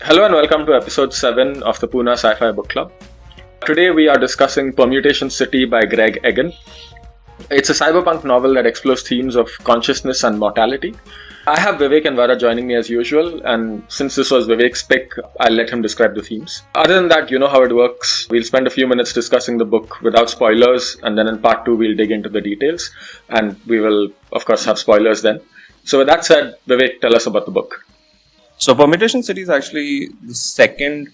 Hello and welcome to episode 7 of the Poona Sci-Fi book club. Today we are discussing Permutation City by Greg Egan. It's a cyberpunk novel that explores themes of consciousness and mortality. I have Vivek and Vara joining me as usual, and since this was Vivek's pick, I'll let him describe the themes. Other than that, you know how it works. We'll spend a few minutes discussing the book without spoilers, and then in part 2 we'll dig into the details, and we will of course have spoilers then. So with that said, Vivek, tell us about the book. So Permutation City is actually the second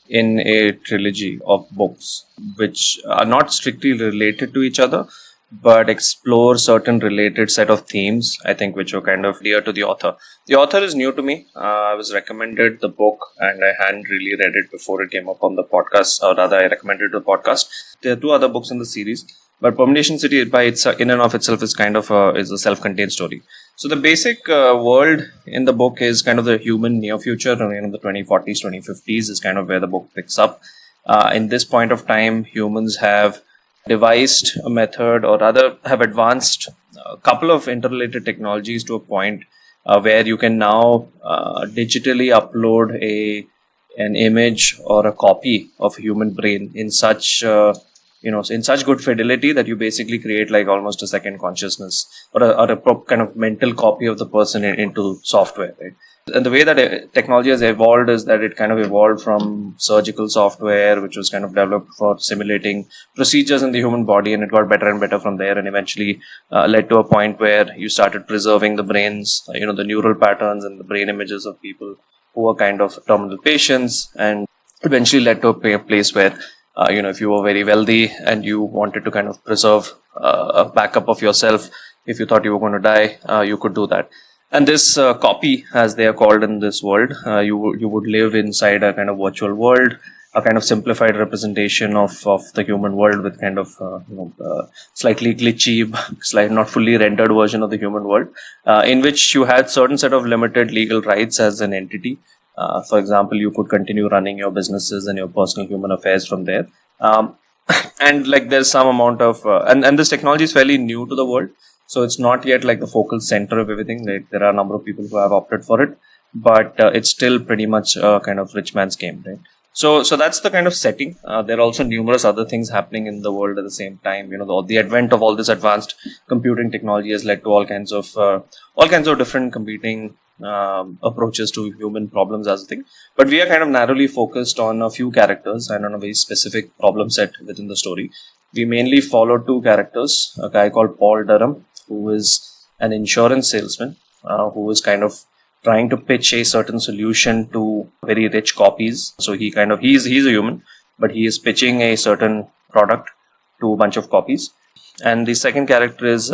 in a trilogy of books which are not strictly related to each other but explore certain related set of themes, I think, which are kind of dear to the author. The author is new to me. I was recommended the book and I hadn't really read it before it came up on the podcast, or rather I recommended the podcast. There are 2 other books in the series, but Permutation City by in and of itself is kind of is a self-contained story. So the basic world in the book is kind of the human near future, the 2040s, 2050s is kind of where the book picks up. In this point of time, humans have devised a method, or rather have advanced a couple of interrelated technologies to a point where you can now digitally upload an image or a copy of a human brain in such in such good fidelity that you basically create like almost a second consciousness or a kind of mental copy of the person into software, right? And the way that technology has evolved is that it kind of evolved from surgical software, which was kind of developed for simulating procedures in the human body, and it got better and better from there, and eventually led to a point where you started preserving the brains, the neural patterns and the brain images of people who were kind of terminal patients, and eventually led to a place where if you were very wealthy and you wanted to kind of preserve a backup of yourself, if you thought you were going to die, you could do that. And this copy, as they are called in this world, you would live inside a kind of virtual world, a kind of simplified representation of the human world with kind of slightly glitchy, not fully rendered version of the human world, in which you had certain set of limited legal rights as an entity. For example, you could continue running your businesses and your personal human affairs from there. And like there's some amount of, and this technology is fairly new to the world. So it's not yet like the focal center of everything. Like there are a number of people who have opted for it, but it's still pretty much a kind of rich man's game, right? So that's the kind of setting. There are also numerous other things happening in the world at the same time. The advent of all this advanced computing technology has led to all kinds of different competing approaches to human problems as a thing. But we are kind of narrowly focused on a few characters and on a very specific problem set within the story. We mainly follow 2 characters, a guy called Paul Durham, who is an insurance salesman, who is kind of trying to pitch a certain solution to very rich copies. So he's a human, but he is pitching a certain product to a bunch of copies. And the second character is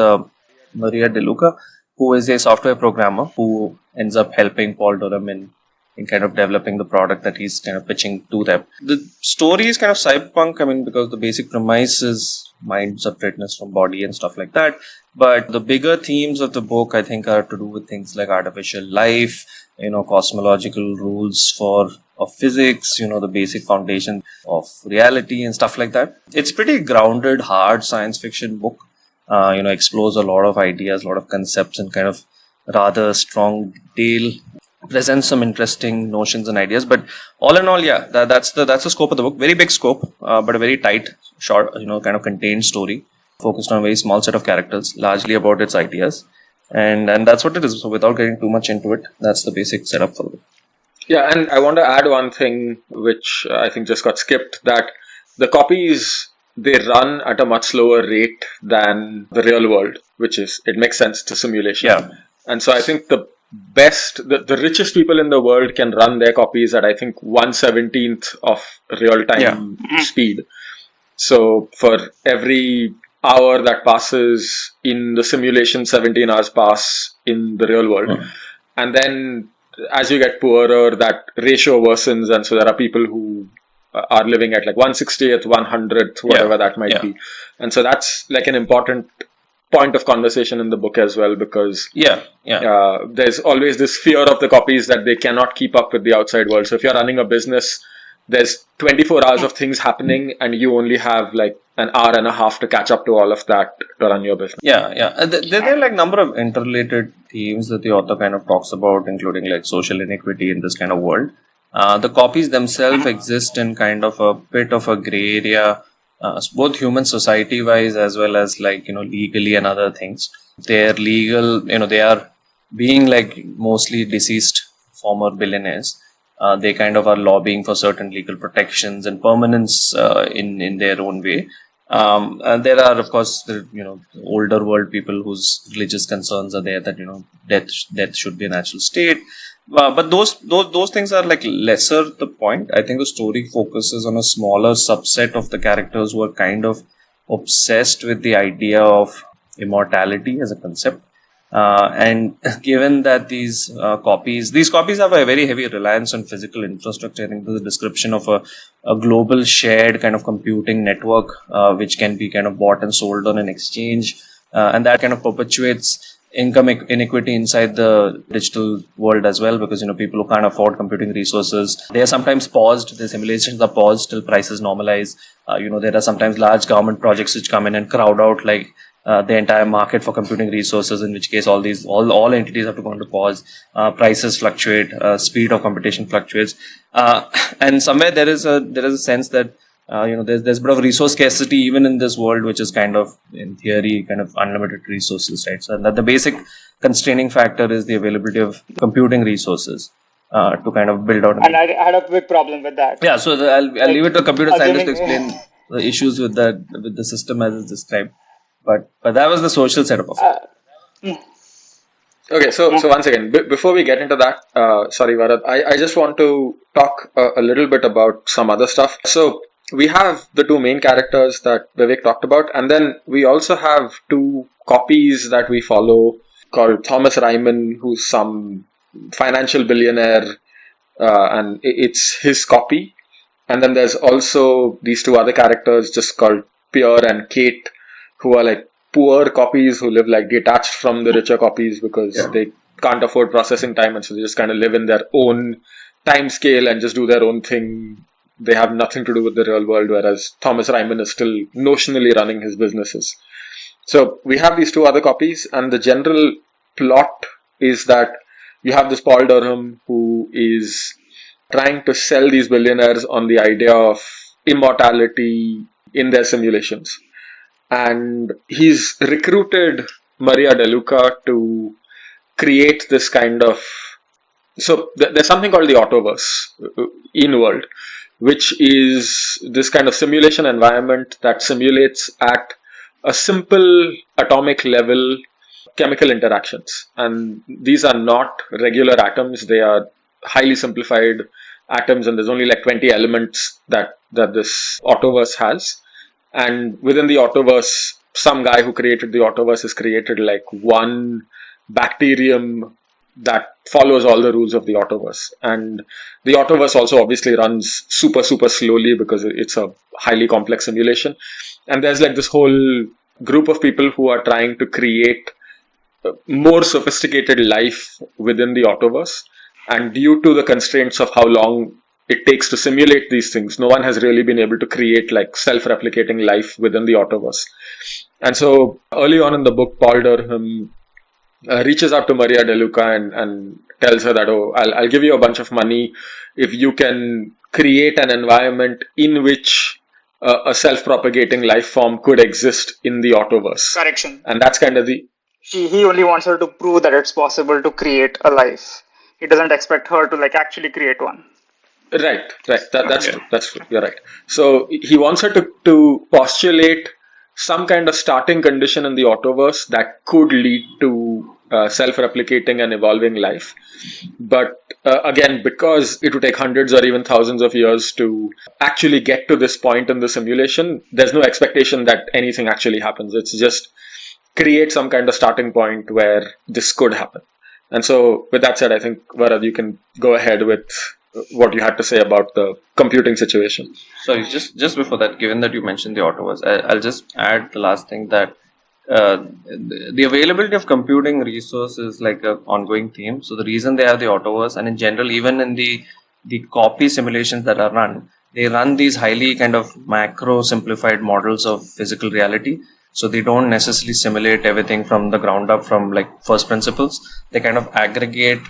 Maria De Luca, who is a software programmer who ends up helping Paul Durham in kind of developing the product that he's kind of pitching to them. The story is kind of cyberpunk, because the basic premise is mind separateness from body and stuff like that. But the bigger themes of the book, I think, are to do with things like artificial life, cosmological rules of physics, the basic foundation of reality and stuff like that. It's pretty grounded, hard science fiction book. Explores a lot of ideas, a lot of concepts, and kind of rather strong detail. Presents some interesting notions and ideas, but all in all, that's the scope of the book. Very big scope, but a very tight, short, kind of contained story, focused on a very small set of characters, largely about its ideas, and that's what it is. So without getting too much into it, that's the basic setup for the book. Yeah, and I want to add one thing which I think just got skipped, that the copies, they run at a much slower rate than the real world, it makes sense to simulation. Yeah. And so I think the richest people in the world can run their copies at, I think, 1/17th of real-time speed. So for every hour that passes in the simulation, 17 hours pass in the real world. And then as you get poorer, that ratio worsens, and so there are people who are living at like 1/60th, 100th, whatever that might be. And so that's like an important point of conversation in the book as well, because there's always this fear of the copies that they cannot keep up with the outside world. So if you're running a business, there's 24 hours of things happening and you only have like an hour and a half to catch up to all of that to run your business. There are like number of interrelated themes that the author kind of talks about, including like social inequity in this kind of world. The copies themselves exist in kind of a bit of a gray area, both human society wise as well as legally and other things. They're legal, they are being like mostly deceased former billionaires. They kind of are lobbying for certain legal protections and permanence in their own way. And there are, of course, the older world people whose religious concerns are there that death should be a natural state. But those things are like lesser the point. I think the story focuses on a smaller subset of the characters who are kind of obsessed with the idea of immortality as a concept. And given that these copies have a very heavy reliance on physical infrastructure, I think there's a description of a global shared kind of computing network, which can be kind of bought and sold on an exchange, and that kind of perpetuates income inequity inside the digital world as well, because people who can't afford computing resources, they are sometimes paused. The simulations are paused till prices normalize. There are sometimes large government projects which come in and crowd out the entire market for computing resources, in which case all entities have to go into pause. Prices fluctuate, speed of computation fluctuates, and somewhere there is a sense that there's a bit of resource scarcity even in this world, which is kind of, in theory, kind of unlimited resources, right? So that the basic constraining factor is the availability of computing resources to kind of build out. And I had a big problem with that. Yeah, so I'll leave it to a computer scientist to explain the issues with the system as it's described. But that was the social setup of it. Okay, so once again, before we get into that, sorry, Varad, I just want to talk a little bit about some other stuff. So we have the two main characters that Vivek talked about, and then we also have two copies that we follow called Thomas Ryman, who's some financial billionaire, and it's his copy. And then there's also these two other characters just called Pierre and Kate, who are like poor copies who live like detached from the richer copies because they can't afford processing time, and so they just kind of live in their own time scale and just do their own thing. They have nothing to do with the real world, whereas Thomas Ryman is still notionally running his businesses. So we have these two other copies, and the general plot is that you have this Paul Durham who is trying to sell these billionaires on the idea of immortality in their simulations. And he's recruited Maria De Luca to create this kind of... So there's something called the Autoverse in world, which is this kind of simulation environment that simulates at a simple atomic level chemical interactions. And these are not regular atoms, they are highly simplified atoms, and there's only like 20 elements that this Autoverse has. And within the Autoverse, some guy who created the Autoverse has created like one bacterium that follows all the rules of the Autoverse. And the Autoverse also obviously runs super, super slowly because it's a highly complex simulation. And there's like this whole group of people who are trying to create more sophisticated life within the Autoverse. And due to the constraints of how long it takes to simulate these things, no one has really been able to create like self-replicating life within the Autoverse. And so early on in the book, Paul Durham reaches out to Maria De Luca and tells her that, I'll give you a bunch of money if you can create an environment in which a self-propagating life form could exist in the Autoverse. Correction. And that's kind of the... He only wants her to prove that it's possible to create a life. He doesn't expect her to like actually create one. Right. That's true. You're right. So he wants her to postulate some kind of starting condition in the Autoverse that could lead to self-replicating and evolving life. But again, because it would take hundreds or even thousands of years to actually get to this point in the simulation, there's no expectation that anything actually happens. It's just create some kind of starting point where this could happen. And so with that said, I think, Varad, you can go ahead with what you had to say about the computing situation. Sorry, just before that, given that you mentioned the Autoverse, I'll just add the last thing that the availability of computing resources is like an ongoing theme. So the reason they have the Autoverse, and in general, even in the copy simulations that are run, they run these highly kind of macro simplified models of physical reality. So they don't necessarily simulate everything from the ground up, from like first principles. They kind of aggregate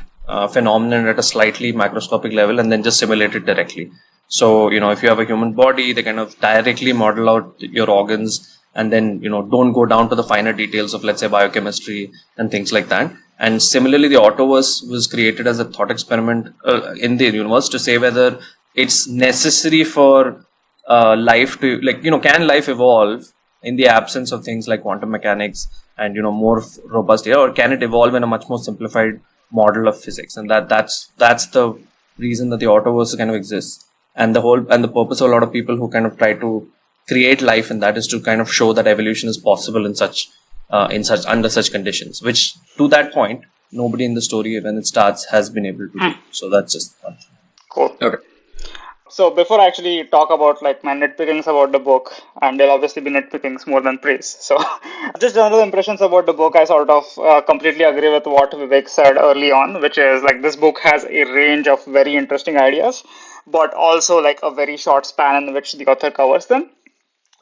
phenomenon at a slightly macroscopic level and then just simulate it directly. So, if you have a human body, they kind of directly model out your organs and then, don't go down to the finer details of, let's say, biochemistry and things like that. And similarly, the Autoverse was created as a thought experiment in the universe to say whether it's necessary for life to, can life evolve in the absence of things like quantum mechanics and, more robust data, or can it evolve in a much more simplified model of physics? And that's the reason that the Autoverse kind of exists. And the purpose of a lot of people who kind of try to create life in that is to kind of show that evolution is possible under such conditions, which to that point, nobody in the story when it starts has been able to do. So that's just fun. Cool. Okay. So before I actually talk about like my nitpickings about the book, and there'll obviously be nitpickings more than praise. So just general impressions about the book, I sort of completely agree with what Vivek said early on, which is like this book has a range of very interesting ideas, but also like a very short span in which the author covers them.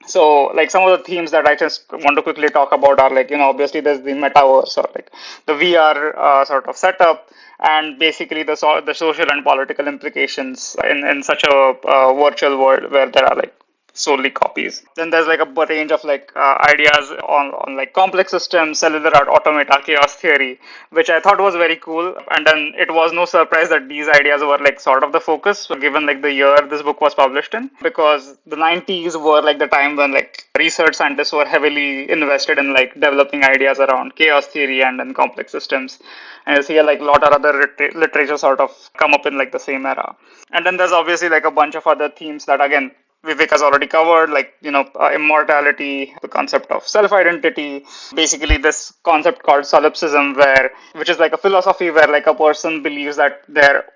So, like some of the themes that I just want to quickly talk about are like, obviously there's the metaverse or like the VR sort of setup, and basically the social and political implications in such a virtual world where there are like solely copies. Then there's like a range of like ideas on like complex systems, cellular automata, chaos theory, which I thought was very cool. And then it was no surprise that these ideas were like sort of the focus given like the year this book was published in, because the 90s were like the time when like research scientists were heavily invested in like developing ideas around chaos theory and complex systems. And you see like a lot of other literature sort of come up in like the same era. And then there's obviously like a bunch of other themes that again Vivek has already covered, like, immortality, the concept of self-identity, basically this concept called solipsism, which is like a philosophy where like a person believes that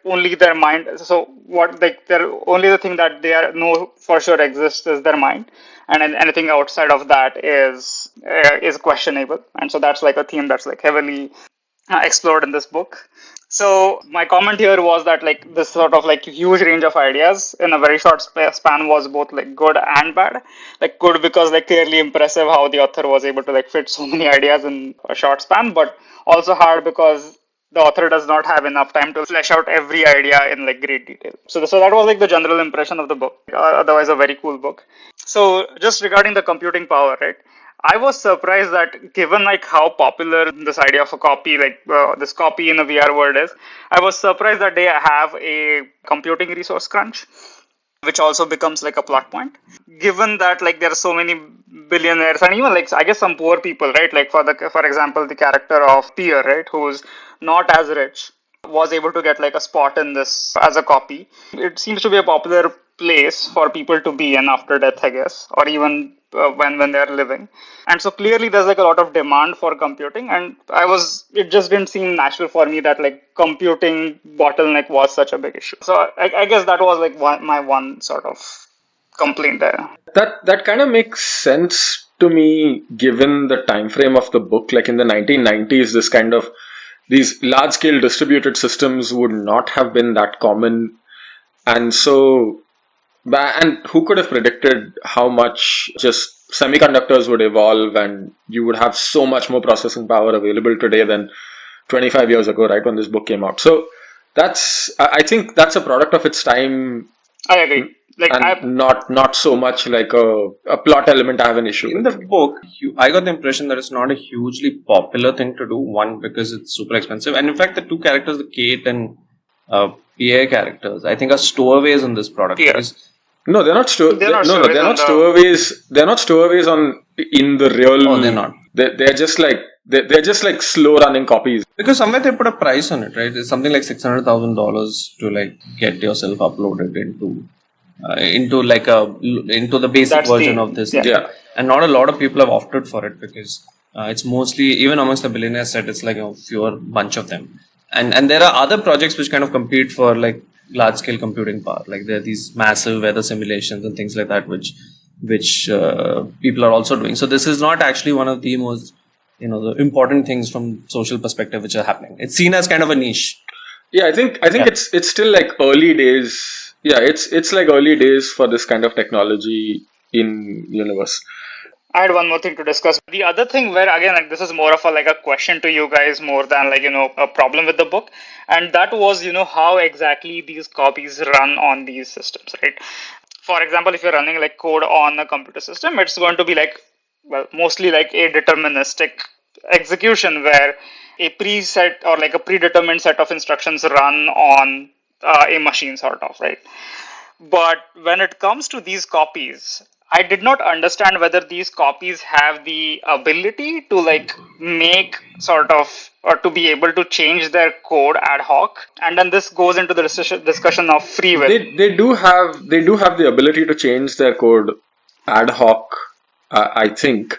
only their mind, so what, like, only the thing that they know for sure exists is their mind. And then anything outside of that is questionable. And so that's like a theme that's like heavily explored in this book. So my comment here was that like this sort of like huge range of ideas in a very short span was both like good and bad. Like good because like clearly impressive how the author was able to like fit so many ideas in a short span, but also hard because the author does not have enough time to flesh out every idea in like great detail. So that was like the general impression of the book. Otherwise a very cool book. So just regarding the computing power, right? I was surprised that given like how popular this idea of a copy, like this copy in a VR world is, I was surprised that they have a computing resource crunch, which also becomes like a plot point. Given that like there are so many billionaires and even like I guess some poor people, right? Like for example, the character of Pierre, right, who's not as rich, was able to get like a spot in this as a copy. It seems to be a popular place for people to be in after death, I guess, or even when they're living. And so clearly there's like a lot of demand for computing, and it just didn't seem natural for me that like computing bottleneck was such a big issue. So I guess that was like my one sort of complaint there. That kind of makes sense to me given the time frame of the book. Like in the 1990s, these large scale distributed systems would not have been that common. And so, and who could have predicted how much just semiconductors would evolve and you would have so much more processing power available today than 25 years ago, right, when this book came out. So I think that's a product of its time. I agree. And not so much like a plot element I have an issue in with. the book. I got the impression that it's not a hugely popular thing to do. One, because it's super expensive, and in fact, the two characters, the Kate and Pierre characters, I think are stowaways in this product. Yeah. No, they're not stowaways. They're not stowaways. They're not stowaways in the real. Oh, they're not. They're just like slow running copies. Because somewhere they put a price on it, right? It's something like $600,000 to like get yourself uploaded into the basic version of this. Yeah. And not a lot of people have opted for it because it's mostly, even amongst the billionaire set, it's like a fewer bunch of them. And there are other projects which kind of compete for like large scale computing power. Like there are these massive weather simulations and things like that, which people are also doing. So this is not actually one of the most, the important things from social perspective which are happening. It's seen as kind of a niche. Yeah, I think it's still like early days. Yeah, it's like early days for this kind of technology in universe. I had one more thing to discuss. The other thing where, again, like, this is more of a question to you guys more than a problem with the book. And that was, how exactly these copies run on these systems, right? For example, if you're running like code on a computer system, it's going to be mostly like a deterministic execution where a preset or like a predetermined set of instructions run on a machine sort of, right? But when it comes to these copies, I did not understand whether these copies have the ability to make sort of or to be able to change their code ad hoc. And then this goes into the discussion of free will. They do have the ability to change their code ad hoc, I think.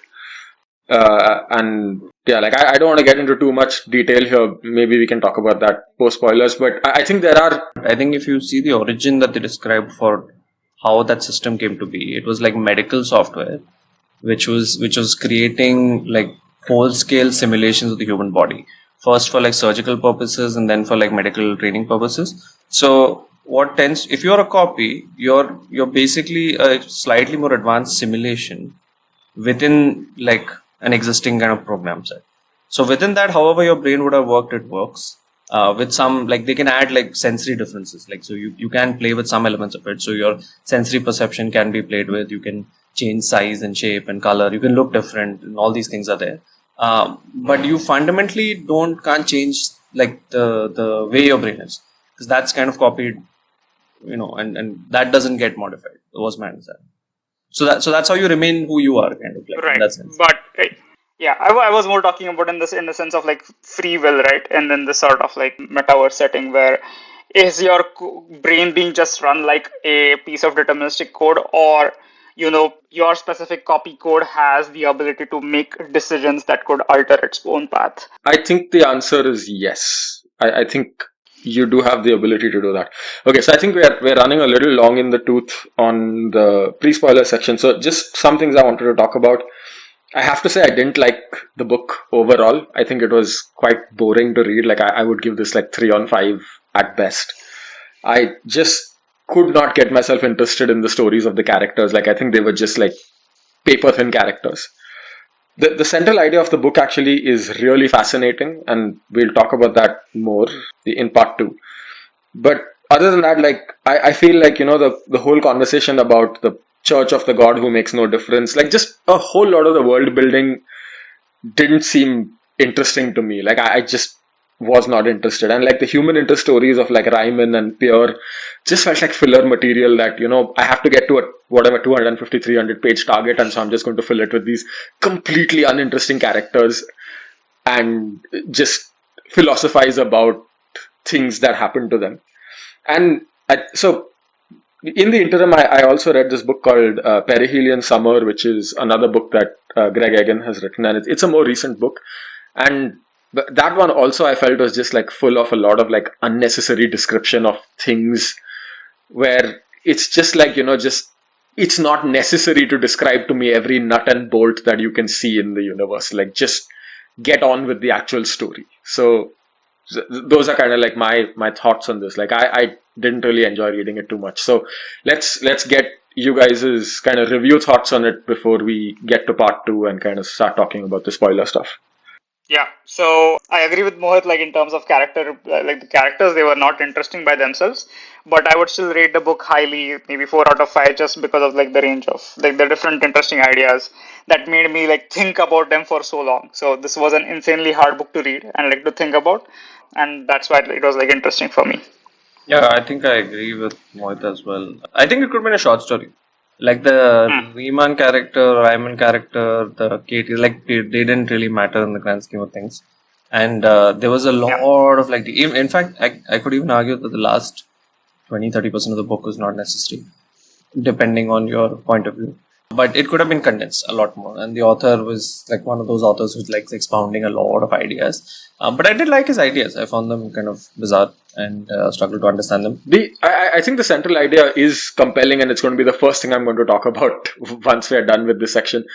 And yeah, like I don't want to get into too much detail here. Maybe we can talk about that post spoilers. But I think there are. I think if you see the origin that they described for how that system came to be, it was like medical software, which was creating like whole scale simulations of the human body. First for like surgical purposes and then for like medical training purposes. So what tends, if you're a copy, you're basically a slightly more advanced simulation within like an existing kind of program set. So within that, however your brain would have worked, it works. With some, like they can add like sensory differences. Like, so you can play with some elements of it. So your sensory perception can be played with. You can change size and shape and color. You can look different, and all these things are there. But you fundamentally can't change like the way your brain is, because that's kind of copied, and that doesn't get modified. That was my understanding. So that's how you remain who you are, kind of like, right. In that sense. But yeah, I was more talking about in the sense of like free will, right? And then this sort of like metaverse setting where is your brain being just run like a piece of deterministic code, or your specific copy code has the ability to make decisions that could alter its own path? I think the answer is yes. I think you do have the ability to do that. Okay, so I think we're running a little long in the tooth on the pre-spoiler section. So just some things I wanted to talk about. I have to say I didn't like the book overall. I think it was quite boring to read. Like I would give this like 3 on 5 at best. I just could not get myself interested in the stories of the characters. Like I think they were just like paper thin characters. The central idea of the book actually is really fascinating, and we'll talk about that more in part 2. But other than that, like I feel like the whole conversation about the Church of the God Who Makes No Difference, like just a whole lot of the world building didn't seem interesting to me. Like I just was not interested, and like the human interest stories of like Ryman and Pierre just felt like filler material that I have to get to a whatever 250 300 page target, and so I'm just going to fill it with these completely uninteresting characters and just philosophize about things that happen to them. And so in the interim, I also read this book called Perihelion Summer, which is another book that Greg Egan has written, and it's a more recent book. And that one also I felt was just like full of a lot of like unnecessary description of things, where it's just like it's not necessary to describe to me every nut and bolt that you can see in the universe. Like just get on with the actual story. So those are kind of like my thoughts on this. Like I didn't really enjoy reading it too much. So let's get you guys' kind of review thoughts on it before we get to part 2 and kind of start talking about the spoiler stuff. Yeah, so I agree with Mohit, like in terms of character, like the characters, they were not interesting by themselves, but I would still rate the book highly, maybe 4 out of 5, just because of like the range of like the different interesting ideas that made me like think about them for so long. So this was an insanely hard book to read and like to think about, and that's why it was like interesting for me. Yeah, I think I agree with Mohit as well. I think it could have been a short story. Like the Riemann character, Ryman character, the Katie, like they didn't really matter in the grand scheme of things. And there was a lot of like, in fact, I could even argue that the last 20-30% of the book was not necessary, depending on your point of view. But it could have been condensed a lot more. And the author was like one of those authors who's like expounding a lot of ideas. But I did like his ideas. I found them kind of bizarre and struggled to understand them. I think the central idea is compelling, and it's going to be the first thing I'm going to talk about once we're done with this section.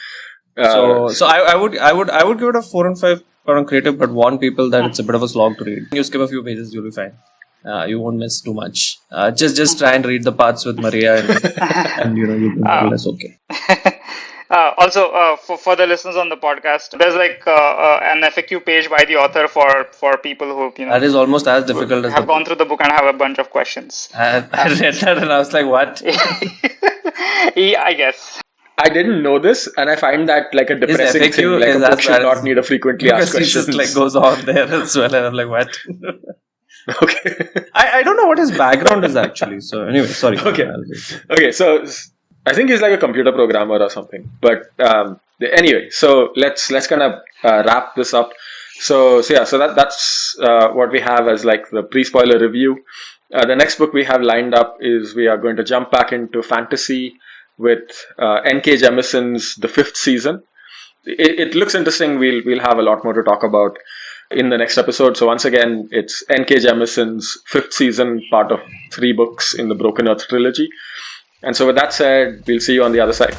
So I would give it a 4 and 5 on creative, but warn people that it's a bit of a slog to read. You skip a few pages, you'll be fine. You won't miss too much. Just try and read the parts with Maria, and you'll be more or less okay. For the listeners on the podcast, there's like an FAQ page by the author for people who That is almost as difficult as have gone through the book and have a bunch of questions. I read that and I was like, what? Yeah, I guess. I didn't know this, and I find that like a depressing FAQ thing. Like is a book as should bad not as- need a frequently asked Because he questions. just like goes on there as well, and I'm like, what? Okay. I don't know what his background is actually. So anyway, sorry. Okay. I'll wait. Okay, so I think he's like a computer programmer or something. But anyway, so let's kind of wrap this up. So that's what we have as like the pre-spoiler review. The next book we have lined up is we are going to jump back into fantasy with N.K. Jemisin's The Fifth Season. It looks interesting. We'll have a lot more to talk about in the next episode. So once again, it's N.K. Jemisin's Fifth Season, part of 3 books in the Broken Earth trilogy. And so with that said, we'll see you on the other side.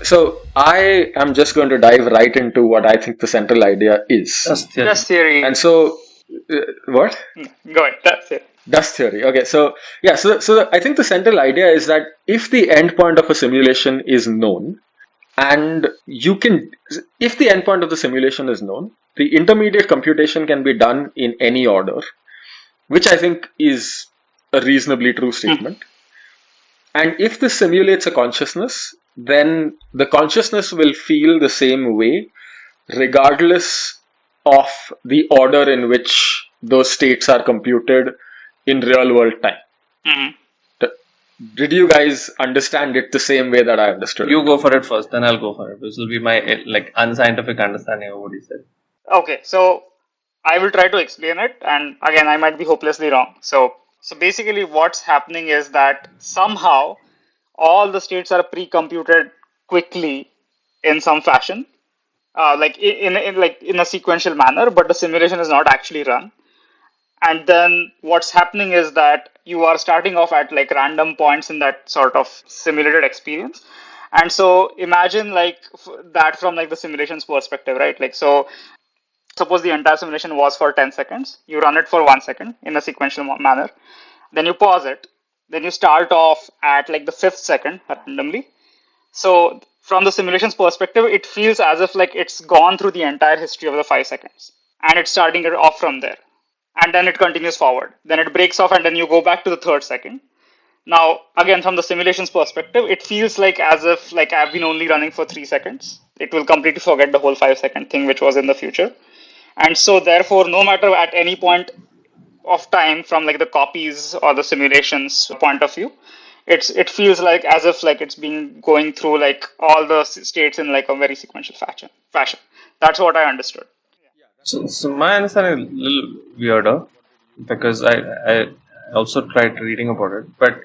So I am just going to dive right into what I think the central idea is. Dust theory. And so, what? Go ahead. That's it. Dust theory. Okay, so yeah, so I think the central idea is that if the endpoint of a simulation is known, and if the endpoint of the simulation is known, the intermediate computation can be done in any order, which I think is a reasonably true statement. And if this simulates a consciousness, then the consciousness will feel the same way, regardless of the order in which those states are computed in real world time. Mm-hmm. Did you guys understand it the same way that I understood You it? go for it first, then I'll go for it. This will be my like unscientific understanding of what he said. Okay, so I will try to explain it, and again, I might be hopelessly wrong. So basically, what's happening is that somehow all the states are pre-computed quickly in some fashion, like in a sequential manner, but the simulation is not actually run. And then what's happening is that you are starting off at like random points in that sort of simulated experience. And so imagine like that from like the simulation's perspective, right? Like, so suppose the entire simulation was for 10 seconds. You run it for 1 second in a sequential manner. Then you pause it. Then you start off at like the 5th second randomly. So from the simulation's perspective, it feels as if like it's gone through the entire history of the 5 seconds. And it's starting it off from there. And then it continues forward. Then it breaks off and then you go back to the 3rd second. Now, again, from the simulation's perspective, it feels like as if like I've been only running for 3 seconds. It will completely forget the whole 5-second thing which was in the future. And so therefore, no matter at any point of time from like the copies or the simulations point of view, it feels like as if like it's been going through like all the states in like a very sequential fashion. That's what I understood. So my understanding is a little weirder because I also tried reading about it. But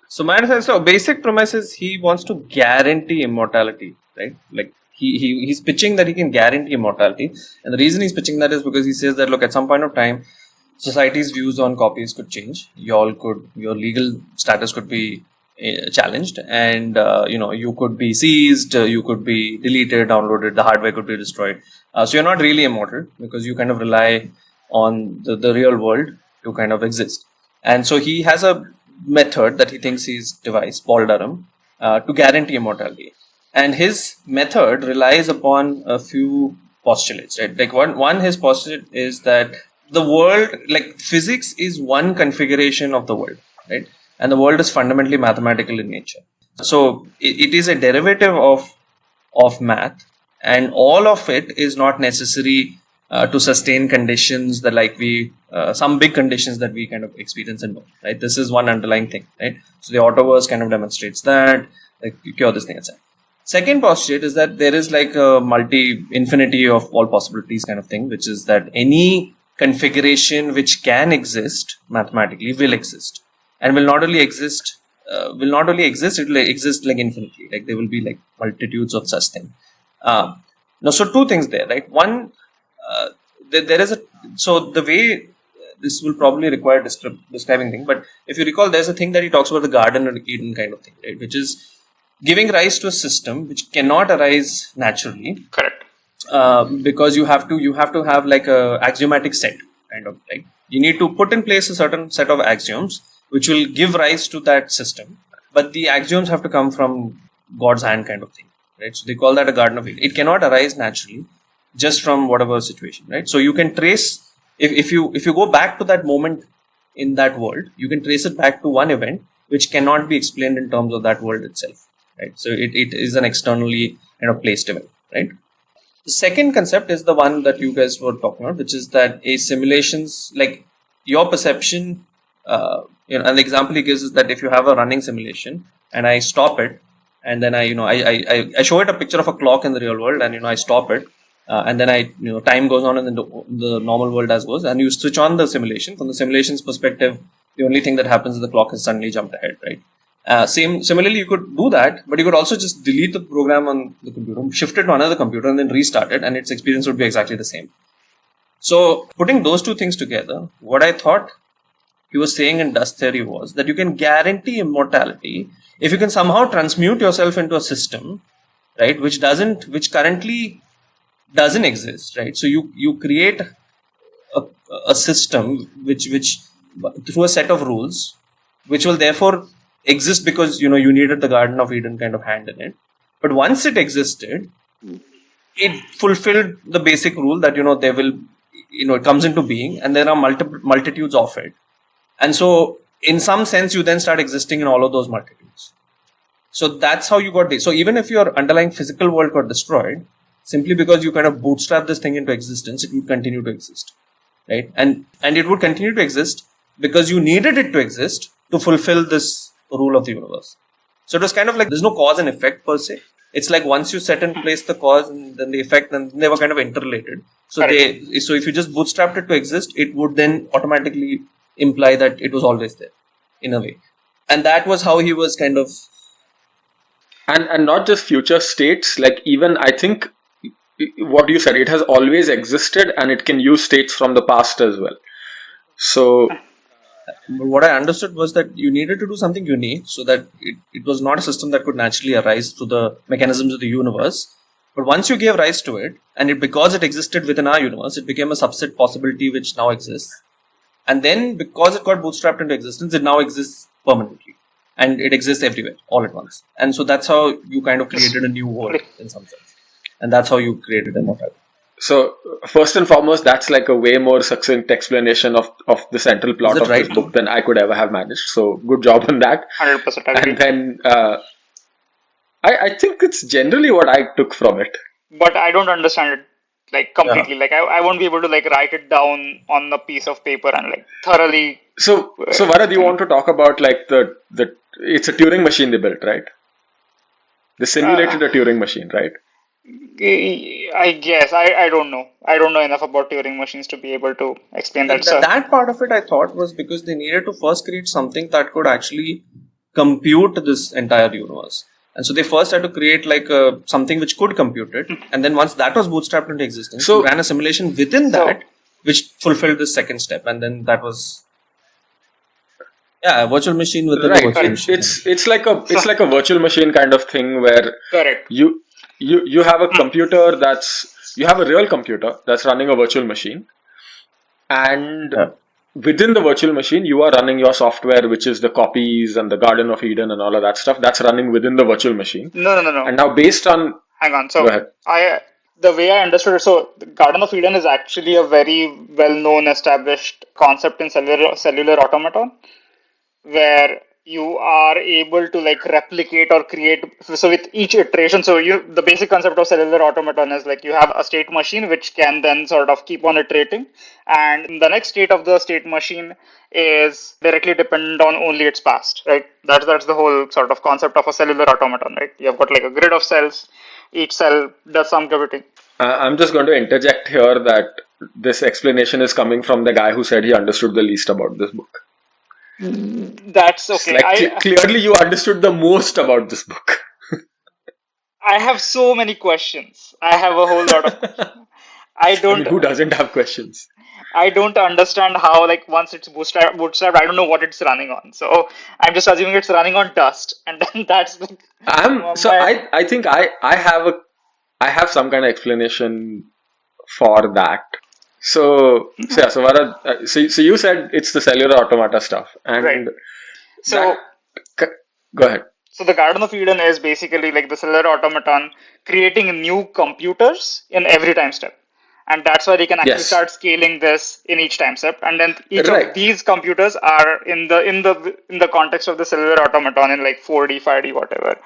so my understanding, so basic premise is he wants to guarantee immortality, right? Like he's pitching that he can guarantee immortality, and the reason he's pitching that is because he says that look, at some point of time, society's views on copies could change. Your legal status could be challenged, and you could be seized, you could be deleted, downloaded, the hardware could be destroyed. So you're not really immortal because you kind of rely on the real world to kind of exist. And so he has a method that he thinks he's devised, Paul Durham, to guarantee immortality. And his method relies upon a few postulates, right? Like one his postulate is that the world, like physics, is one configuration of the world, right? And the world is fundamentally mathematical in nature. So it is a derivative of math, and all of it is not necessary to sustain conditions that like some big conditions that we kind of experience and know, right? This is one underlying thing, right? So the Autoverse kind of demonstrates that, like you cure this thing, etc. Second postulate is that there is like a infinity of all possibilities kind of thing, which is that any configuration which can exist mathematically will exist, and will not only exist, it will exist like infinitely. Like there will be like multitudes of such things. Now, so two things there, right? One, there is the way this will probably require describing thing, but if you recall, there's a thing that he talks about, the Garden of Eden kind of thing, right? Which is giving rise to a system which cannot arise naturally. Correct. Because you have to have like a axiomatic set kind of, like You need to put in place a certain set of axioms which will give rise to that system. But the axioms have to come from God's hand kind of thing, right? So they call that a Garden of Eden. It cannot arise naturally just from whatever situation, right? So you can trace, if you go back to that moment in that world, you can trace it back to one event which cannot be explained in terms of that world itself, right? So it is an externally placed event, right? The second concept is the one that you guys were talking about, which is that a simulations, like your perception, and the example he gives is that if you have a running simulation and I stop it, and then I show it a picture of a clock in the real world, and I stop it, and then time goes on in the normal world as goes, and you switch on the simulation. From the simulation's perspective, the only thing that happens is the clock has suddenly jumped ahead, right? Similarly, you could do that, but you could also just delete the program on the computer, shift it to another computer, and then restart it, and its experience would be exactly the same. So, putting those two things together, what I thought he was saying in dust theory was that you can guarantee immortality if you can somehow transmute yourself into a system, right, which currently doesn't exist, right? So you create a system which through a set of rules, which will therefore exist because you needed the Garden of Eden kind of hand in it. But once it existed, it fulfilled the basic rule that there will it comes into being, and there are multitudes of it. And so, in some sense, you then start existing in all of those multitudes. So that's how you got this. So even if your underlying physical world got destroyed, simply because you kind of bootstrap this thing into existence, it would continue to exist, right? And it would continue to exist because you needed it to exist to fulfill this rule of the universe. So it was kind of like there's no cause and effect per se. It's like once you set in place the cause and then the effect, then they were kind of interrelated. So so if you just bootstrapped it to exist, it would then automatically imply that it was always there, in a way. And that was how he was kind of... And not just future states, like even I think what you said, it has always existed and it can use states from the past as well. So... What I understood was that you needed to do something unique so that it was not a system that could naturally arise through the mechanisms of the universe. But once you gave rise to it, and because it existed within our universe, it became a subset possibility which now exists. And then because it got bootstrapped into existence, it now exists permanently. And it exists everywhere, all at once. And so that's how you kind of created a new world in some sense. And that's how you created immortality. So, first and foremost, that's like a way more succinct explanation of the central plot of this book than I could ever have managed. So, good job on that. 100% agree. And then, I think it's generally what I took from it. But I don't understand it like completely. Yeah. Like I won't be able to like write it down on a piece of paper and like thoroughly. So Varad, you want to talk about like the it's a Turing machine they built, right? They simulated a Turing machine, right? I guess I don't know. I don't know enough about Turing machines to be able to explain that. That part of it I thought was because they needed to first create something that could actually compute this entire universe. And so they first had to create like something which could compute it. And then once that was bootstrapped into existence, you ran a simulation within that which fulfilled this second step. And then that was a virtual machine within a virtual machine. It's like a virtual machine kind of thing where you have a computer you have a real computer that's running a virtual machine, and within the virtual machine you are running your software, which is the copies and the Garden of Eden and all of that stuff that's running within the virtual machine. No. And now based on... Hang on. So the way I understood it, so the Garden of Eden is actually a very well-known established concept in cellular automaton, where you are able to like replicate or create. So with each iteration, the basic concept of cellular automaton is like you have a state machine which can then sort of keep on iterating, and the next state of the state machine is directly dependent on only its past, right? That's the whole sort of concept of a cellular automaton, right? You've got like a grid of cells. Each cell does some computing. I'm just going to interject here that this explanation is coming from the guy who said he understood the least about this book. That's okay. Like, clearly you understood the most about this book. I have so many questions. I have a whole lot of questions. Who doesn't have questions? I don't understand how, like, once it's bootstrapped, I don't know what it's running on. So I'm just assuming it's running on dust, and then that's like... I think I have some kind of explanation for that. So Varad, so you said it's the cellular automata stuff, and Right. So that, go ahead. So the Garden of Eden is basically like the cellular automaton creating new computers in every time step. And that's why they can actually Yes. start scaling this in each time step. And then each Right. of these computers are in the context of the cellular automaton in like 4D, 5D, whatever,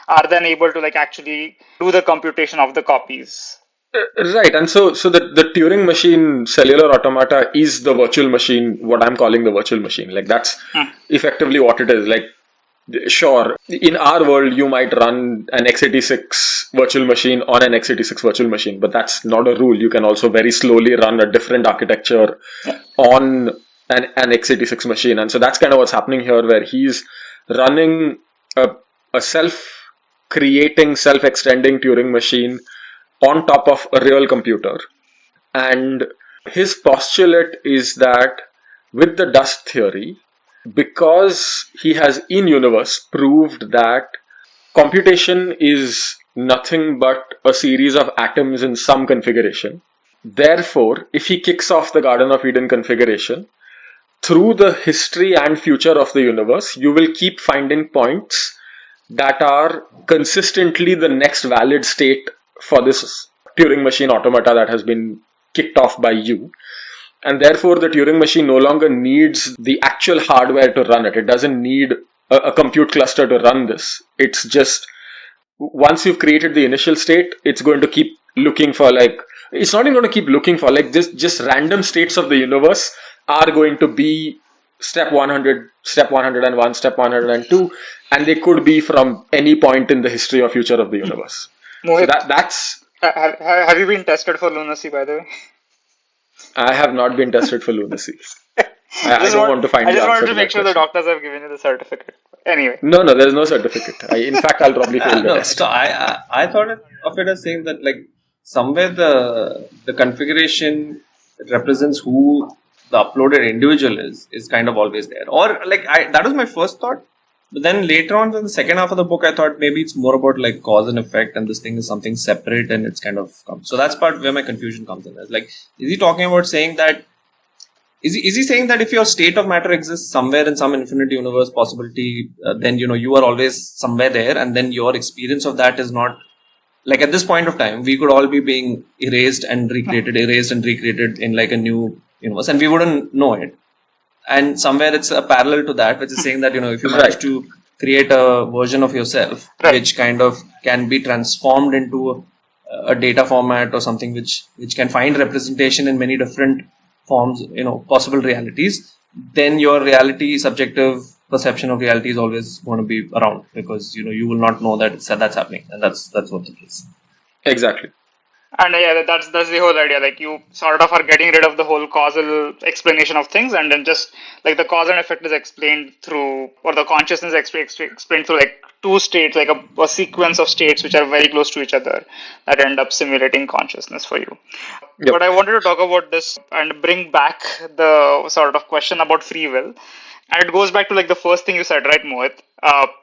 are then able to like actually do the computation of the copies. Right, and so the Turing machine cellular automata is the virtual machine, what I'm calling the virtual machine. Like that's effectively what it is. Like, sure, in our world you might run an x86 virtual machine on an x86 virtual machine, but that's not a rule. You can also very slowly run a different architecture on an x86 machine, and so that's kind of what's happening here, where he's running a self-creating, self-extending Turing machine on top of a real computer. And his postulate is that with the dust theory, because he has in universe proved that computation is nothing but a series of atoms in some configuration, therefore, if he kicks off the Garden of Eden configuration, through the history and future of the universe, you will keep finding points that are consistently the next valid state for this Turing machine automata that has been kicked off by you. And therefore, the Turing machine no longer needs the actual hardware to run it. It doesn't need a compute cluster to run this. It's just, once you've created the initial state, it's going to keep looking for it's not even going to keep looking for just random states of the universe are going to be step 100, step 101, step 102, and they could be from any point in the history or future of the universe. Mohit, So that's... have you been tested for lunacy, by the way? I have not been tested for lunacy. I don't want to find I just the answer wanted to make sure the question. doctors have given you the certificate. Anyway. No, there's no certificate. In fact, I'll probably fail the No, test. so I thought of it as saying that like somewhere the configuration represents who the uploaded individual is kind of always there. Or like that was my first thought. But then later on in the second half of the book, I thought maybe it's more about like cause and effect, and this thing is something separate, and it's kind of comes. So that's part where my confusion comes in. Like, is he talking about saying that? Is he saying that if your state of matter exists somewhere in some infinite universe possibility, then you are always somewhere there, and then your experience of that is not like at this point of time we could all be being erased and recreated in like a new universe, and we wouldn't know it. And somewhere it's a parallel to that, which is saying that if you manage to create a version of yourself which kind of can be transformed into a data format or something which can find representation in many different forms, possible realities, then your reality, subjective perception of reality is always going to be around, because you will not know that that's happening, and that's what it is. Exactly. And yeah, that's the whole idea. Like, you sort of are getting rid of the whole causal explanation of things, and then just like the cause and effect is explained through, or the consciousness explained through like two states, like a sequence of states which are very close to each other that end up simulating consciousness for you. Yep. But I wanted to talk about this and bring back the sort of question about free will. And it goes back to like the first thing you said, right, Mohit?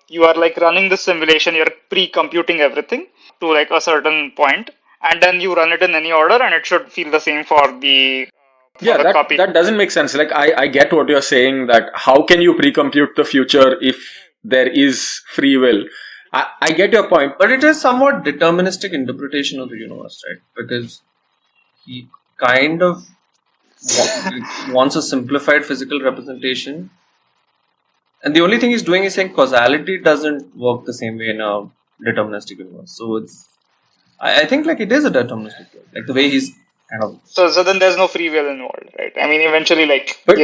You are like running the simulation, you're pre-computing everything to like a certain point, and then you run it in any order, and it should feel the same for the copy. That doesn't make sense. Like, I get what you're saying, that how can you pre-compute the future if there is free will? I get your point. But it is somewhat deterministic interpretation of the universe, right? Because he kind of wants a simplified physical representation. And the only thing he's doing is saying causality doesn't work the same way in a deterministic universe. So I think like it is a deterministic world. Like the way he's kind of... So then there's no free will involved, right? I mean, eventually, like, but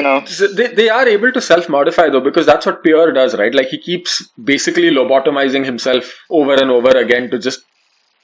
they are able to self-modify though, because that's what Pierre does, right? Like, he keeps basically lobotomizing himself over and over again to just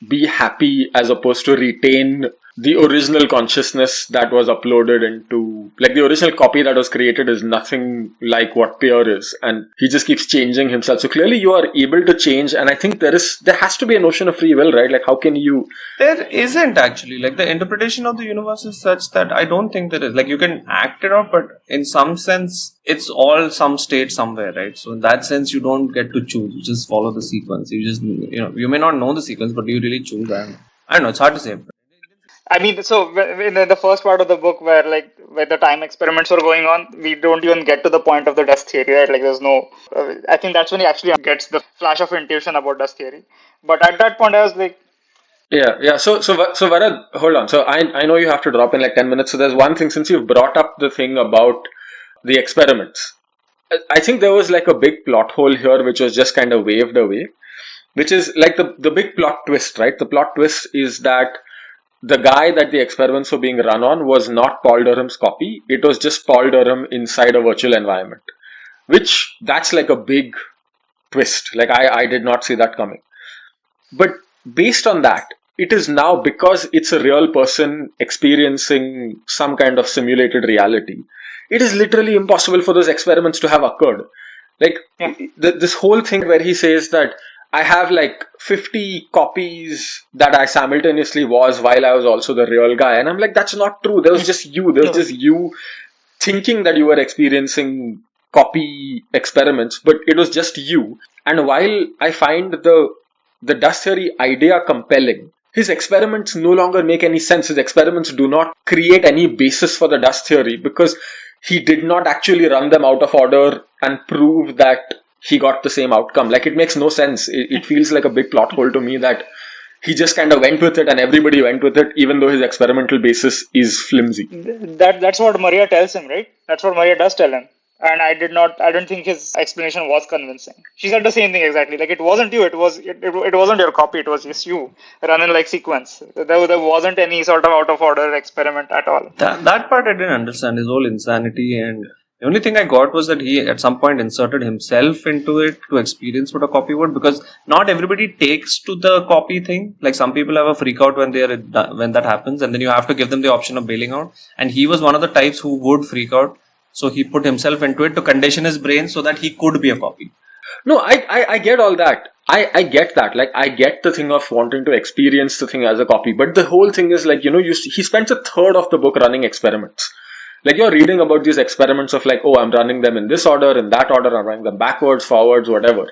be happy, as opposed to retain the original consciousness that was uploaded into, like, the original copy that was created is nothing like what Pierre is, and he just keeps changing himself. So clearly you are able to change, and I think there has to be a notion of free will, right? Like, how can you... There isn't actually. Like, the interpretation of the universe is such that I don't think there is. Like, you can act it out, but in some sense it's all some state somewhere, right? So in that sense you don't get to choose. You just follow the sequence. You just, you may not know the sequence, but do you really choose? I don't know, it's hard to say. I mean, so in the first part of the book where the time experiments were going on, we don't even get to the point of the dust theory, right? Like there's no, I think that's when he actually gets the flash of intuition about dust theory. But at that point, I was like, Yeah. So Varad, hold on. So I know you have to drop in like 10 minutes. So there's one thing, since you've brought up the thing about the experiments. I think there was like a big plot hole here which was just kind of waved away, which is like the big plot twist, right? The plot twist is that the guy that the experiments were being run on was not Paul Durham's copy. It was just Paul Durham inside a virtual environment, which that's like a big twist. Like I did not see that coming. But based on that, it is now, because it's a real person experiencing some kind of simulated reality, it is literally impossible for those experiments to have occurred. Like this whole thing where he says that I have like 50 copies that I simultaneously was while I was also the real guy. And I'm like, that's not true. There was just you. There was just you thinking that you were experiencing copy experiments, but it was just you. And while I find the dust theory idea compelling, his experiments no longer make any sense. His experiments do not create any basis for the dust theory because he did not actually run them out of order and prove that he got the same outcome. Like, it makes no sense. It feels like a big plot hole to me that he just kind of went with it and everybody went with it, even though his experimental basis is flimsy. That's what Maria tells him, right? That's what Maria does tell him. And I don't think his explanation was convincing. She said the same thing exactly. Like, it wasn't you, it wasn't your copy, it was just you run in like sequence. There wasn't any sort of out of order experiment at all. That part I didn't understand, his whole insanity, and the only thing I got was that he at some point inserted himself into it to experience what a copy would, because not everybody takes to the copy thing. Like, some people have a freak out when that happens, and then you have to give them the option of bailing out. And he was one of the types who would freak out. So he put himself into it to condition his brain so that he could be a copy. No, I get all that. I get that. Like, I get the thing of wanting to experience the thing as a copy. But the whole thing is like, he spends a third of the book running experiments. Like, you're reading about these experiments of like, oh, I'm running them in this order, in that order, I'm running them backwards, forwards, whatever.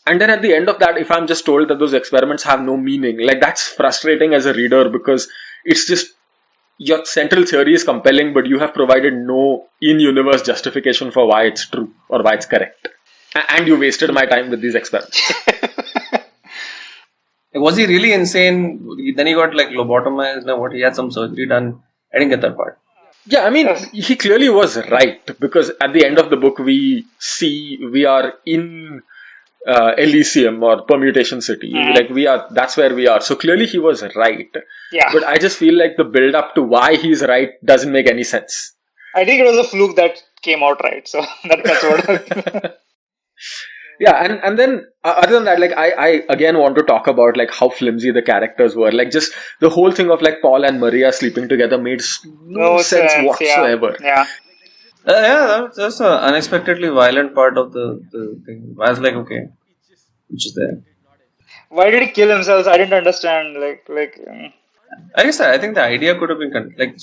And then at the end of that, if I'm just told that those experiments have no meaning, like, that's frustrating as a reader, because it's just, your central theory is compelling, but you have provided no in-universe justification for why it's true or why it's correct. And you wasted my time with these experiments. Was he really insane? Then he got like lobotomized. What, he had some surgery done? I didn't get that part. Yeah, I mean, he clearly was right, because at the end of the book, we are in Elysium or Permutation City. That's where we are. So clearly he was right. Yeah. But I just feel like the build up to why he's right doesn't make any sense. I think it was a fluke that came out right. So that's what. Yeah, and then other than that, like, I again want to talk about like how flimsy the characters were. Like, just the whole thing of like Paul and Maria sleeping together made no sense whatsoever. Yeah. That's an unexpectedly violent part of the thing. I was like, okay, which is there. Why did he kill himself? I didn't understand. I think the idea could have been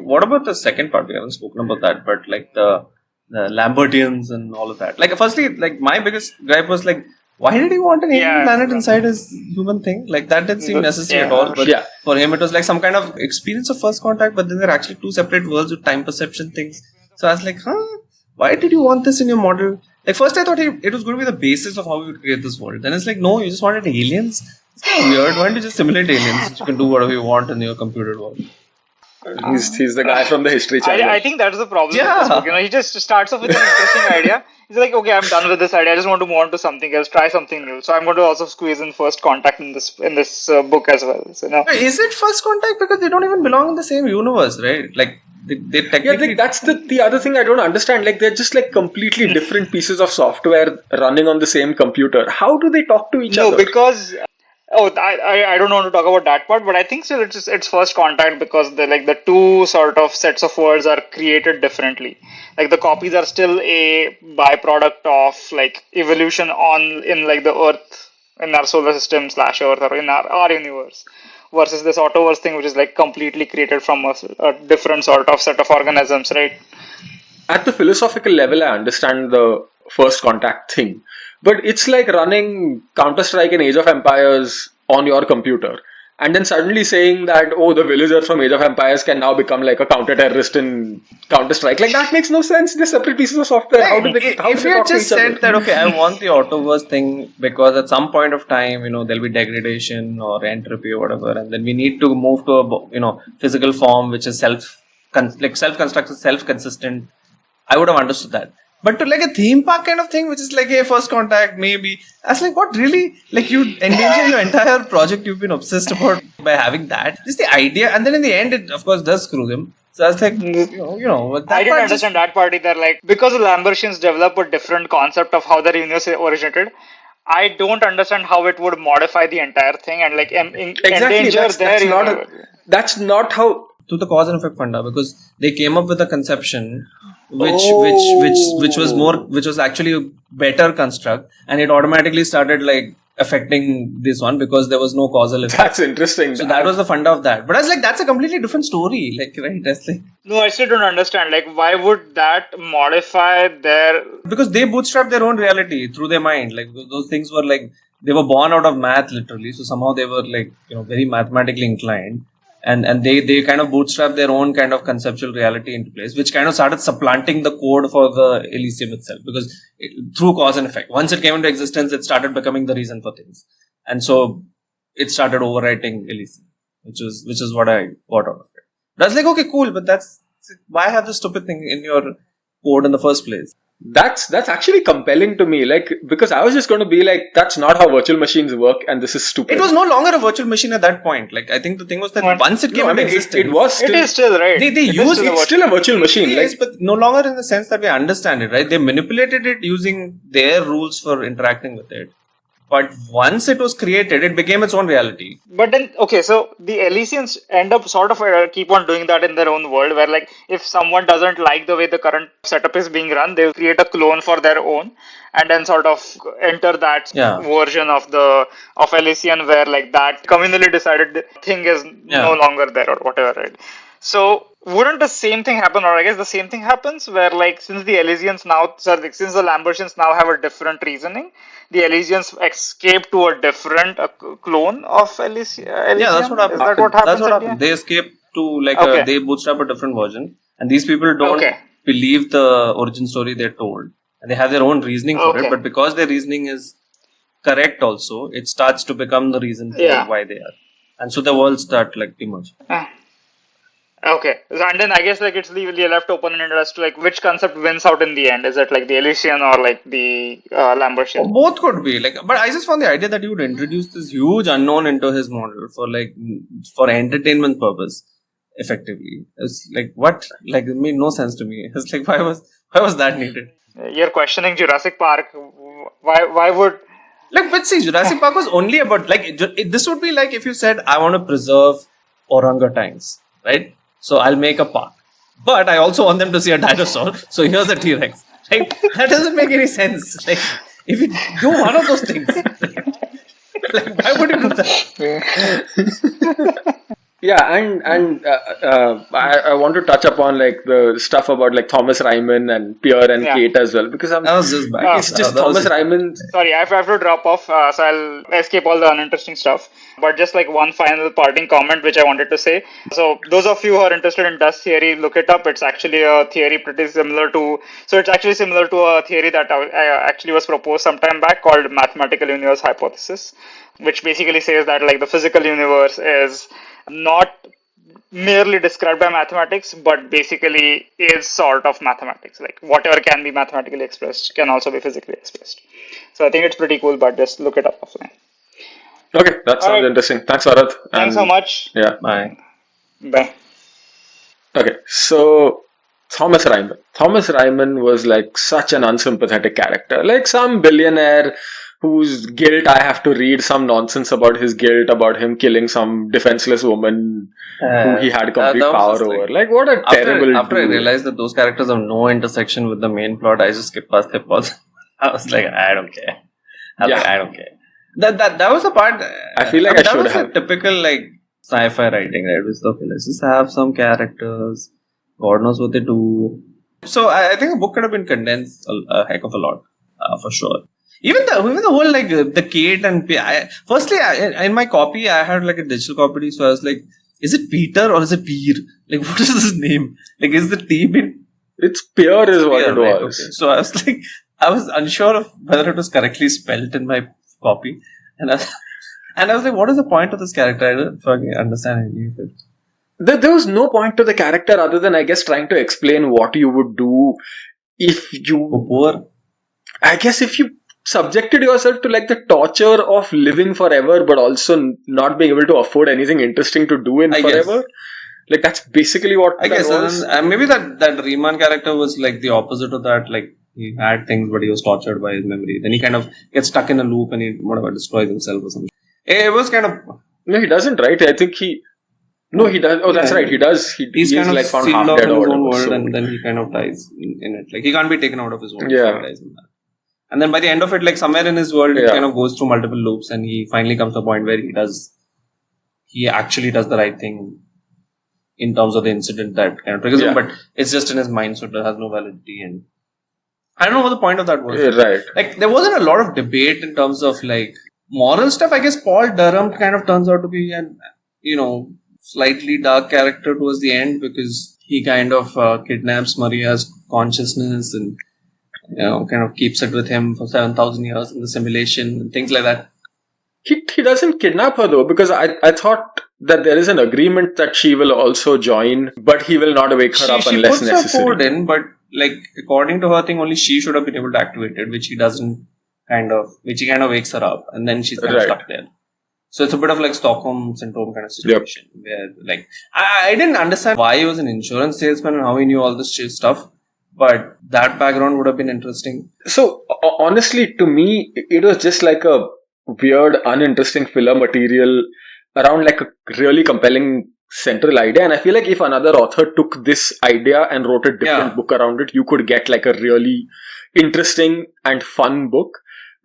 what about the second part? We haven't spoken about that, but like the Lambertians and all of that. Like, firstly, like, my biggest gripe was like, why did he want an alien planet inside his human thing? Like, that didn't seem necessary at all. But for him, it was like some kind of experience of first contact, but then there are actually two separate worlds with time perception things. So I was like, why did you want this in your model? Like, first I thought it was going to be the basis of how we would create this world. Then it's like, no, you just wanted aliens? It's kind of weird. Why don't you just simulate aliens? You can do whatever you want in your computer world. He's the guy from the History Channel. I think that's the problem with this book. He just starts off with an interesting idea. He's like, okay, I'm done with this idea. I just want to move on to something else, try something new. So I'm going to also squeeze in First Contact in this book as well. So is it First Contact? Because they don't even belong in the same universe, right? Like, they technically... like, that's the other thing I don't understand. Like, they're just like completely different pieces of software running on the same computer. How do they talk to each other? No, because... I don't want to talk about that part, but I think still it's First Contact, because the two sort of sets of worlds are created differently. Like, the copies are still a byproduct of like evolution in like the Earth, in our solar system / Earth, or in our universe, versus this Autoverse thing, which is like completely created from a different sort of set of organisms, right? At the philosophical level, I understand the First Contact thing. But it's like running Counter-Strike and Age of Empires on your computer. and then suddenly saying that, oh, the villagers from Age of Empires can now become like a counter-terrorist in Counter-Strike. Like, that makes no sense. They're separate pieces of software. How do they if you talk to just each other? said that, okay, I want the autoverse thing because at some point of time, there'll be degradation or entropy or whatever, and then we need to move to a, physical form which is self-constructed, self-consistent. I would have understood that. But to like a theme park kind of thing, which is like, hey, first contact, maybe. I was like, what really? Like, you endanger your entire project you've been obsessed about by having that. Just the idea. And then in the end, it, of course, does screw them. So I was like, I didn't understand that part either. Like, because the Lambertians develop a different concept of how the universe originated, I don't understand how it would modify the entire thing and like endanger that's not how. To the cause and effect funda, because they came up with a conception which was actually a better construct, and it automatically started like affecting this one because there was no causal effect. That's interesting. So that was the funda of that. But I was like, that's a completely different story. Like, right? That's like, no, I still don't understand. Like, why would that modify their? Because they bootstrap their own reality through their mind. Like, those things were like, they were born out of math literally. So somehow they were like, very mathematically inclined. And they kind of bootstrap their own kind of conceptual reality into place, which kind of started supplanting the code for the Elysium itself, because through cause and effect, once it came into existence, it started becoming the reason for things, and so it started overwriting Elysium, which is what I got out of it. That's like, okay, cool, but why have this stupid thing in your code in the first place? That's actually compelling to me, like, because I was just going to be like, that's not how virtual machines work, and this is stupid. It was no longer a virtual machine at that point. Like, I think the thing was that once it came into existence, it is still right. It's still a virtual machine. Yes, but no longer in the sense that we understand it, right? They manipulated it using their rules for interacting with it. But once it was created, it became its own reality. But then, okay, so the Elysians end up sort of keep on doing that in their own world, where like if someone doesn't like the way the current setup is being run, they'll create a clone for their own, and then sort of enter that version of Elysian where like that communally decided thing is no longer there or whatever, right? So wouldn't the same thing happen, or I guess the same thing happens where like since the Lambertians now have a different reasoning, the Elysians escape to a different clone of Elysium? Yeah, that's what happened. That's what happened. They escape to they bootstrap a different version, and these people don't believe the origin story they're told, and they have their own reasoning for it. But because their reasoning is correct, also it starts to become the reason for why they are, and so the worlds start like emerging. Okay, and then I guess like it's left open ended as to like which concept wins out in the end. Is it like the Elysian or like the Lambertian? Both could be like, but I just found the idea that you would introduce this huge unknown into his model for entertainment purpose, effectively. It's like what? Like it made no sense to me. It's like why was that needed? You're questioning Jurassic Park. Why would? Like, but see, Jurassic Park was only about like this would be like if you said I want to preserve orangutans, right? So I'll make a park. But I also want them to see a dinosaur. So here's a T-Rex. Like, that doesn't make any sense. Like, if you do one of those things, like why would you do that? Yeah, and I want to touch upon like the stuff about like Thomas Ryman and Pierre and Kate as well, because that was just bad. It's just Thomas Ryman. Sorry, I have to drop off, so I'll escape all the uninteresting stuff. But just like one final parting comment which I wanted to say. So those of you who are interested in dust theory, look it up. It's actually a theory similar to a theory that actually was proposed some time back called mathematical universe hypothesis, which basically says that like the physical universe is not merely described by mathematics, but basically is sort of mathematics. Like whatever can be mathematically expressed can also be physically expressed. So I think it's pretty cool, but just look it up offline. Okay, that sounds interesting. Thanks, Bharat. Thanks so much. Yeah. Bye. Bye. Okay, so Thomas Ryman. Thomas Ryman was like such an unsympathetic character, like some billionaire whose guilt I have to read some nonsense about his guilt, about him killing some defenseless woman who he had complete power over. Like, what a terrible After I realized that those characters have no intersection with the main plot, I just skipped past their plots. I was like, I don't care. I don't care. That was the part. I feel like I should have. That was a typical like sci-fi writing, right? Which okay, let's just have some characters. God knows what they do. So I think the book could have been condensed a heck of a lot, for sure. Even the whole like the Kate and firstly in my copy I had like a digital copy, so I was like, is it Peter or is it Peer? Like, what is his name? Like, is the team in? It's Peer is what it right? was. Okay. So I was like, I was unsure of whether it was correctly spelt in my copy, and I was like, what is the point of this character? I don't fucking understand any of it. There was no point to the character other than, I guess, trying to explain what you would do if you... Poor. I guess if you subjected yourself to like the torture of living forever, but also not being able to afford anything interesting to do in forever. Guess. Like, that's basically what I guess was. And maybe that Riemann character was like the opposite of that. Like, he had things, but he was tortured by his memory. Then he kind of gets stuck in a loop and he destroys himself or something. It was kind of... No, he doesn't, right? I think he... No, he does. Oh, that's right. He does. He's kind of like found half dead or whatever. World, and then he kind of dies in it. Like, he can't be taken out of his world. Yeah. So he dies in that. And then by the end of it, like somewhere in his world, it kind of goes through multiple loops, and he finally comes to a point where he actually does the right thing in terms of the incident that kind of triggers him, but it's just in his mind, so it has no validity. And I don't know what the point of that was. Right. Like, there wasn't a lot of debate in terms of like moral stuff. I guess Paul Durham kind of turns out to be an, slightly dark character towards the end, because he kind of kidnaps Maria's consciousness and kind of keeps it with him for 7,000 years in the simulation and things like that. He doesn't kidnap her though, because I thought that there is an agreement that she will also join, but he will not wake her up unless necessary. She puts her code in, but like according to her thing, only she should have been able to activate it, which he kind of wakes her up, and then she's kind of stuck there. So it's a bit of like Stockholm syndrome kind of situation where like I didn't understand why he was an insurance salesman and how he knew all this stuff. But that background would have been interesting. So, honestly, to me, it was just like a weird, uninteresting filler material around like a really compelling central idea. And I feel like if another author took this idea and wrote a different book around it, you could get like a really interesting and fun book.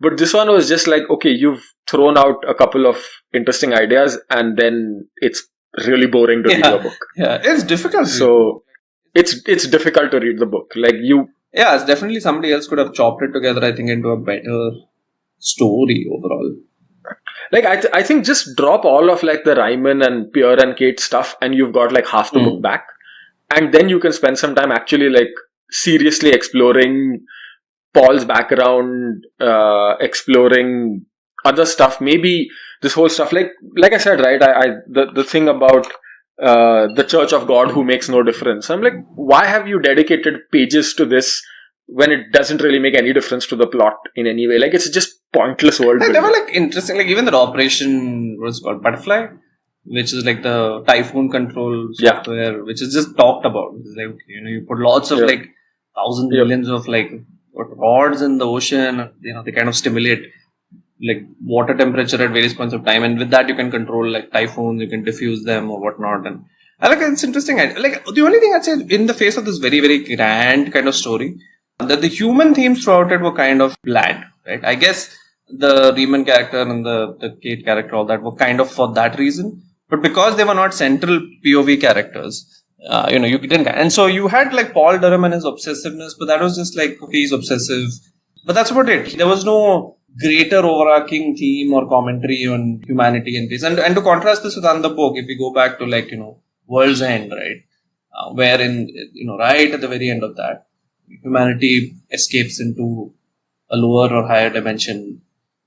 But this one was just like, okay, you've thrown out a couple of interesting ideas and then it's really boring to read the book. Yeah, it's difficult. So... It's difficult to read the book. Like yeah, it's definitely somebody else could have chopped it together, I think, into a better story overall. Like I think just drop all of like the Ryman and Pierre and Kate stuff, and you've got like half the book back, and then you can spend some time actually like seriously exploring Paul's background, exploring other stuff. Maybe this whole stuff, like I said, right? The thing about the Church of God who makes no difference. I'm like, why have you dedicated pages to this when it doesn't really make any difference to the plot in any way? Like, it's just pointless world building. They were like interesting, like even the operation was called Butterfly, which is like the typhoon control software, which is just talked about. It's like, you put lots of like thousands, millions of like rods in the ocean, they kind of stimulate like water temperature at various points of time, and with that you can control like typhoons, you can diffuse them or whatnot. And I like it's interesting. Like the only thing I'd say in the face of this very, very grand kind of story, that the human themes throughout it were kind of bland, right? I guess the Riemann character and the Kate character, all that were kind of for that reason, but because they were not central POV characters, you didn't, and so you had like Paul Durham and his obsessiveness, but that was just like, okay, he's obsessive, but that's about it. There was no greater overarching theme or commentary on humanity and peace. And to contrast this with another book, if we go back to like, World's End, right? Wherein, right at the very end of that, humanity escapes into a lower or higher dimension.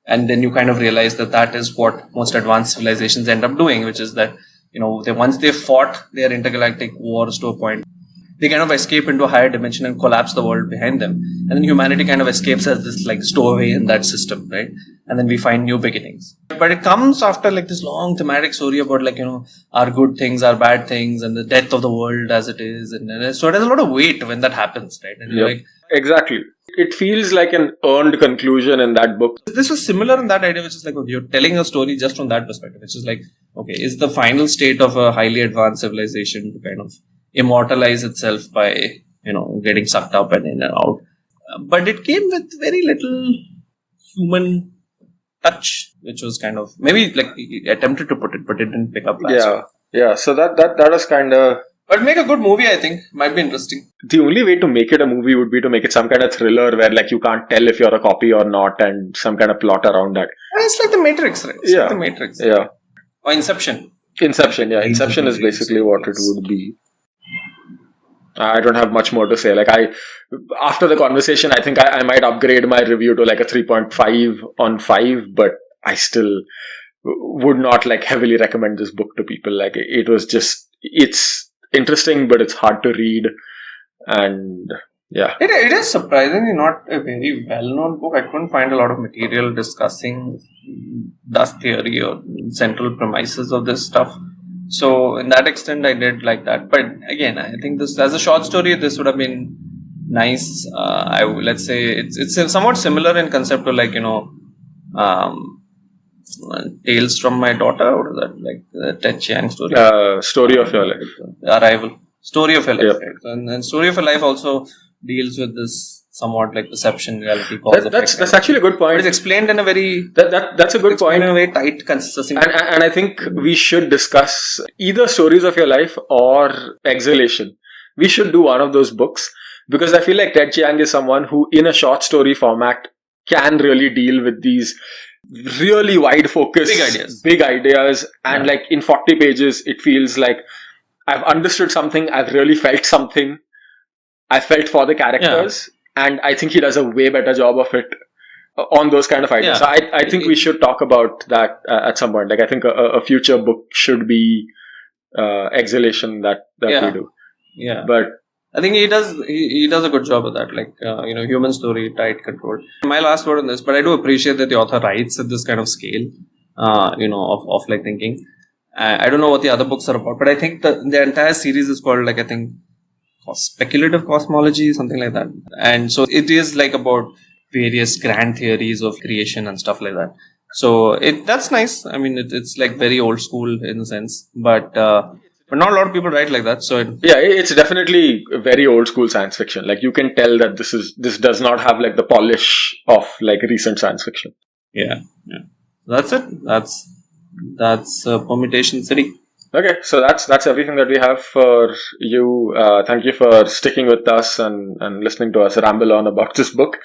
And then you kind of realize that is what most advanced civilizations end up doing, which is that, once they've fought their intergalactic wars to a point, they kind of escape into a higher dimension and collapse the world behind them. And then humanity kind of escapes as this like stowaway in that system, right? And then we find new beginnings. But it comes after like this long thematic story about like, our good things, our bad things, and the death of the world as it is. And so it has a lot of weight when that happens, right? And you're like, exactly. It feels like an earned conclusion in that book. This was similar in that idea, which is like, okay, you're telling a story just from that perspective. It's just like, okay, is the final state of a highly advanced civilization to kind of immortalize itself by, getting sucked up and in and out. But it came with very little human touch, which was kind of, maybe like he attempted to put it, but it didn't pick up last. Yeah. So that was kind of But make a good movie, I think. Might be interesting. The only way to make it a movie would be to make it some kind of thriller where like you can't tell if you're a copy or not, and some kind of plot around that. It's like the Matrix, right? It's like the Matrix. Yeah. Or Inception. Inception is basically what it would be. I don't have much more to say. Like after the conversation, I think I might upgrade my review to like a 3.5 on 5, but I still would not like heavily recommend this book to people. Like it was just, it's interesting, but it's hard to read. And yeah. It is surprisingly not a very well-known book. I couldn't find a lot of material discussing dust theory or central premises of this stuff. So, in that extent, I did like that. But again, I think this, as a short story, this would have been nice. Let's say it's somewhat similar in concept to like, Tales from My Daughter. What is that? Like the Ted Chiang story. Story of Your Life. Arrival. Story of Your Life. Yep. Right? And Story of Your Life also deals with this somewhat like perception, reality, cause effect. That's actually a good point. But it's explained in a very that's a good point. In a very tight, succinct. And I think we should discuss either Stories of Your Life or Exhalation. We should do one of those books, because I feel like Ted Chiang is someone who, in a short story format, can really deal with these really wide focus, big ideas, and like in 40 pages, it feels like I've understood something, I've really felt something, I felt for the characters, and I think he does a way better job of it on those kind of ideas. Yeah. So I think we should talk about that at some point. Like I think a future book should be Exhalation that we do. Yeah, but I think he does a good job of that. Like human story, tight, controlled. My last word on this, but I do appreciate that the author writes at this kind of scale. Of like thinking. I don't know what the other books are about, but I think the entire series is called like I think Speculative Cosmology, something like that. And so it is like about various grand theories of creation and stuff like that. So that's nice. I mean, it's like very old school in a sense, but not a lot of people write like that. So it's definitely very old school science fiction. Like you can tell that this does not have like the polish of like recent science fiction. Yeah. That's it. That's Permutation City. Okay, so that's everything that we have for you. Thank you for sticking with us and listening to us ramble on about this book.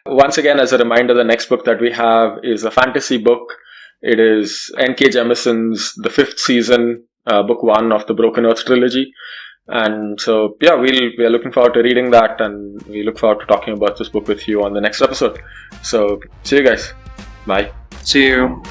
Once again, as a reminder, the next book that we have is a fantasy book. It is N.K. Jemisin's The Fifth Season, book 1 of the Broken Earth trilogy. And so, we are looking forward to reading that, and we look forward to talking about this book with you on the next episode. So, see you guys. Bye. See you.